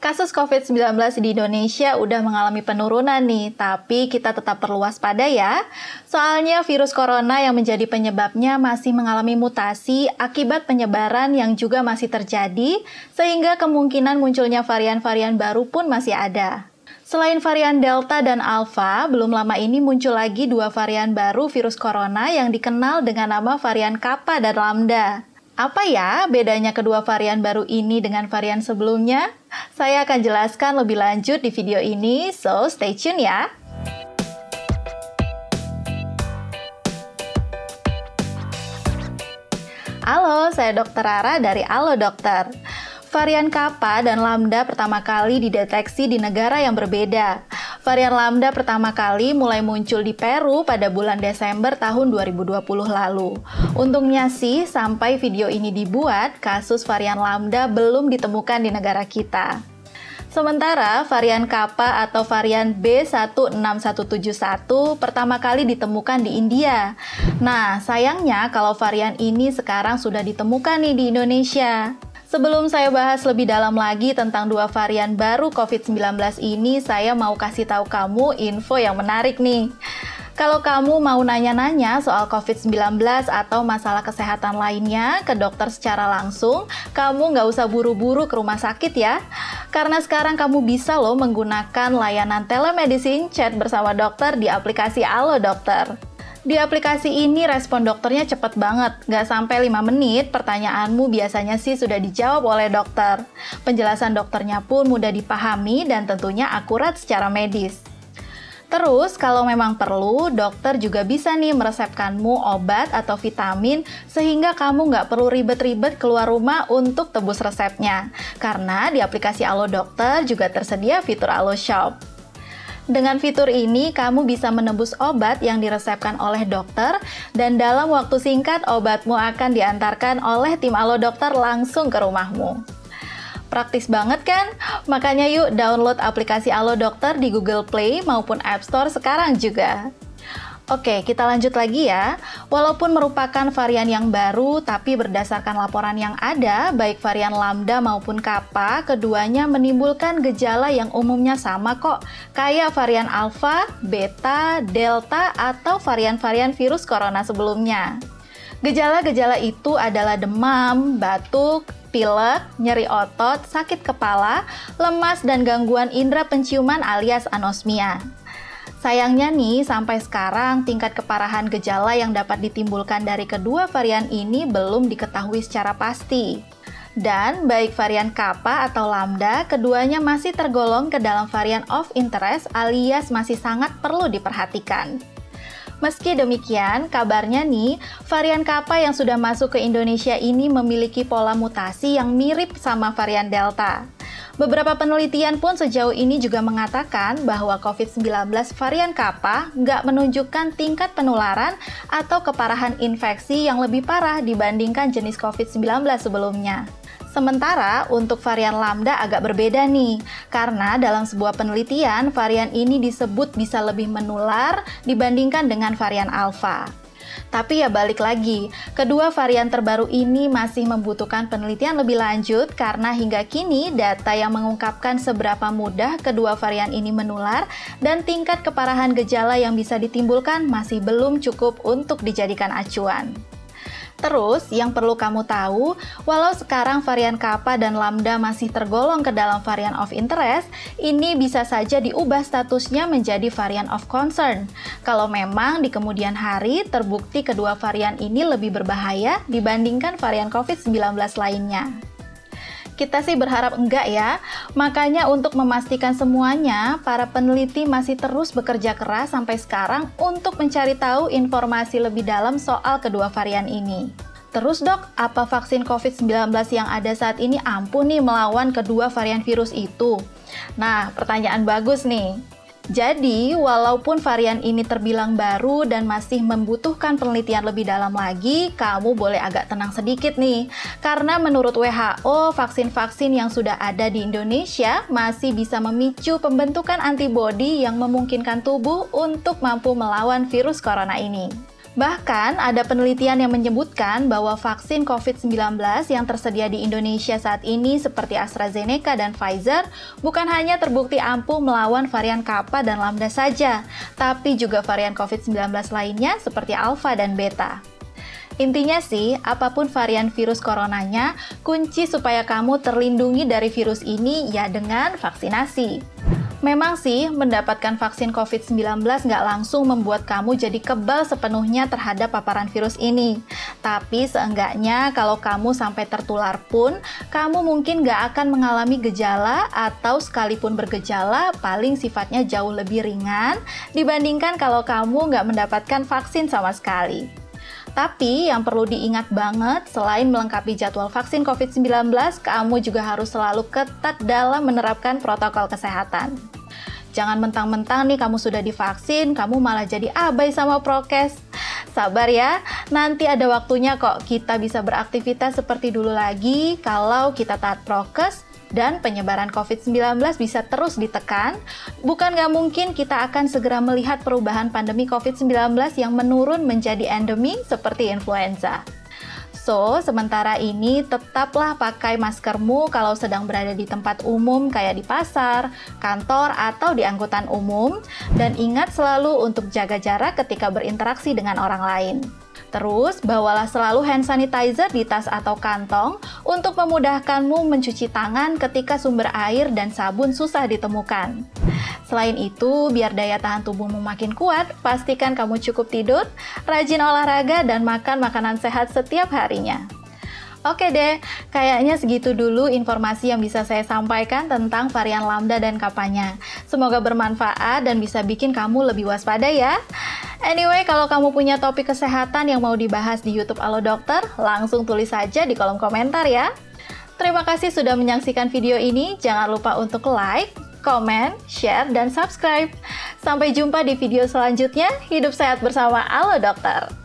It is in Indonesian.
Kasus COVID-19 di Indonesia udah mengalami penurunan nih, tapi kita tetap perlu waspada ya. Soalnya virus corona yang menjadi penyebabnya masih mengalami mutasi akibat penyebaran yang juga masih terjadi, sehingga kemungkinan munculnya varian-varian baru pun masih ada. Selain varian Delta dan Alpha, belum lama ini muncul lagi dua varian baru virus corona yang dikenal dengan nama varian Kappa dan Lambda. Apa ya bedanya kedua varian baru ini dengan varian sebelumnya? Saya akan jelaskan lebih lanjut di video ini, so stay tune ya! Halo, saya Dr. Rara dari Halo Dokter. Varian Kappa dan Lambda pertama kali dideteksi di negara yang berbeda. Varian Lambda pertama kali mulai muncul di Peru pada bulan Desember tahun 2020 lalu. Untungnya sih, sampai video ini dibuat, kasus varian Lambda belum ditemukan di negara kita. Sementara varian Kappa atau varian B16171 pertama kali ditemukan di India. Nah, sayangnya kalau varian ini sekarang sudah ditemukan nih di Indonesia. Sebelum saya bahas lebih dalam lagi tentang dua varian baru COVID-19 ini, saya mau kasih tahu kamu info yang menarik nih. Kalau kamu mau nanya-nanya soal COVID-19 atau masalah kesehatan lainnya ke dokter secara langsung, kamu nggak usah buru-buru ke rumah sakit ya. Karena sekarang kamu bisa loh menggunakan layanan telemedicine chat bersama dokter di aplikasi Halo Dokter. Di aplikasi ini respon dokternya cepat banget, nggak sampai 5 menit, pertanyaanmu biasanya sih sudah dijawab oleh dokter. Penjelasan dokternya pun mudah dipahami dan tentunya akurat secara medis. Terus, kalau memang perlu, dokter juga bisa nih meresepkanmu obat atau vitamin sehingga kamu nggak perlu ribet-ribet keluar rumah untuk tebus resepnya. Karena di aplikasi Halo Dokter juga tersedia fitur Halo Shop. Dengan fitur ini, kamu bisa menebus obat yang diresepkan oleh dokter dan dalam waktu singkat obatmu akan diantarkan oleh tim Halo Dokter langsung ke rumahmu. Praktis banget kan? Makanya yuk download aplikasi Halo Dokter di Google Play maupun App Store sekarang juga. Oke, kita lanjut lagi ya. Walaupun merupakan varian yang baru, tapi berdasarkan laporan yang ada, baik varian Lambda maupun Kappa, keduanya menimbulkan gejala yang umumnya sama kok, kayak varian Alpha, Beta, Delta, atau varian-varian virus corona sebelumnya. Gejala-gejala itu adalah demam, batuk, pilek, nyeri otot, sakit kepala, lemas, dan gangguan indera penciuman alias anosmia. Sayangnya nih, sampai sekarang tingkat keparahan gejala yang dapat ditimbulkan dari kedua varian ini belum diketahui secara pasti. Dan baik varian Kappa atau Lambda, keduanya masih tergolong ke dalam varian of interest alias masih sangat perlu diperhatikan. Meski demikian, kabarnya nih, varian Kappa yang sudah masuk ke Indonesia ini memiliki pola mutasi yang mirip sama varian Delta. Beberapa penelitian pun sejauh ini juga mengatakan bahwa COVID-19 varian Kappa nggak menunjukkan tingkat penularan atau keparahan infeksi yang lebih parah dibandingkan jenis COVID-19 sebelumnya. Sementara untuk varian Lambda agak berbeda nih, karena dalam sebuah penelitian varian ini disebut bisa lebih menular dibandingkan dengan varian Alpha. Tapi ya balik lagi, kedua varian terbaru ini masih membutuhkan penelitian lebih lanjut karena hingga kini data yang mengungkapkan seberapa mudah kedua varian ini menular dan tingkat keparahan gejala yang bisa ditimbulkan masih belum cukup untuk dijadikan acuan. Terus, yang perlu kamu tahu, walau sekarang varian Kappa dan Lambda masih tergolong ke dalam varian of interest, ini bisa saja diubah statusnya menjadi varian of concern. Kalau memang di kemudian hari terbukti kedua varian ini lebih berbahaya dibandingkan varian COVID-19 lainnya. Kita sih berharap enggak ya, makanya untuk memastikan semuanya, para peneliti masih terus bekerja keras sampai sekarang untuk mencari tahu informasi lebih dalam soal kedua varian ini. Terus dok, apa vaksin COVID-19 yang ada saat ini ampuh nih melawan kedua varian virus itu? Nah, pertanyaan bagus nih. Jadi, walaupun varian ini terbilang baru dan masih membutuhkan penelitian lebih dalam lagi, kamu boleh agak tenang sedikit nih. Karena menurut WHO, vaksin-vaksin yang sudah ada di Indonesia masih bisa memicu pembentukan antibodi yang memungkinkan tubuh untuk mampu melawan virus corona ini. Bahkan ada penelitian yang menyebutkan bahwa vaksin COVID-19 yang tersedia di Indonesia saat ini seperti AstraZeneca dan Pfizer bukan hanya terbukti ampuh melawan varian Kappa dan Lambda saja, tapi juga varian COVID-19 lainnya seperti Alpha dan Beta. Intinya sih, apapun varian virus coronanya, kunci supaya kamu terlindungi dari virus ini ya dengan vaksinasi. Memang sih, mendapatkan vaksin COVID-19 nggak langsung membuat kamu jadi kebal sepenuhnya terhadap paparan virus ini. Tapi seenggaknya kalau kamu sampai tertular pun, kamu mungkin nggak akan mengalami gejala atau sekalipun bergejala, paling sifatnya jauh lebih ringan dibandingkan kalau kamu nggak mendapatkan vaksin sama sekali. Tapi yang perlu diingat banget, selain melengkapi jadwal vaksin COVID-19, kamu juga harus selalu ketat dalam menerapkan protokol kesehatan. Jangan mentang-mentang nih kamu sudah divaksin, kamu malah jadi abai sama prokes. Sabar ya, nanti ada waktunya kok kita bisa beraktivitas seperti dulu lagi kalau kita taat prokes dan penyebaran COVID-19 bisa terus ditekan. Bukan nggak mungkin kita akan segera melihat perubahan pandemi COVID-19 yang menurun menjadi endemi seperti influenza. So, sementara ini tetaplah pakai maskermu kalau sedang berada di tempat umum kayak di pasar, kantor, atau di angkutan umum. Dan ingat selalu untuk jaga jarak ketika berinteraksi dengan orang lain. Terus, bawalah selalu hand sanitizer di tas atau kantong untuk memudahkanmu mencuci tangan ketika sumber air dan sabun susah ditemukan. Selain itu, biar daya tahan tubuhmu makin kuat, pastikan kamu cukup tidur, rajin olahraga, dan makan makanan sehat setiap harinya. Oke deh, kayaknya segitu dulu informasi yang bisa saya sampaikan tentang varian Lambda dan Kappa-nya. Semoga bermanfaat dan bisa bikin kamu lebih waspada ya. Anyway, kalau kamu punya topik kesehatan yang mau dibahas di YouTube Halo Dokter, langsung tulis saja di kolom komentar ya. Terima kasih sudah menyaksikan video ini. Jangan lupa untuk like, komen, share, dan subscribe. Sampai jumpa di video selanjutnya. Hidup sehat bersama Halo Dokter.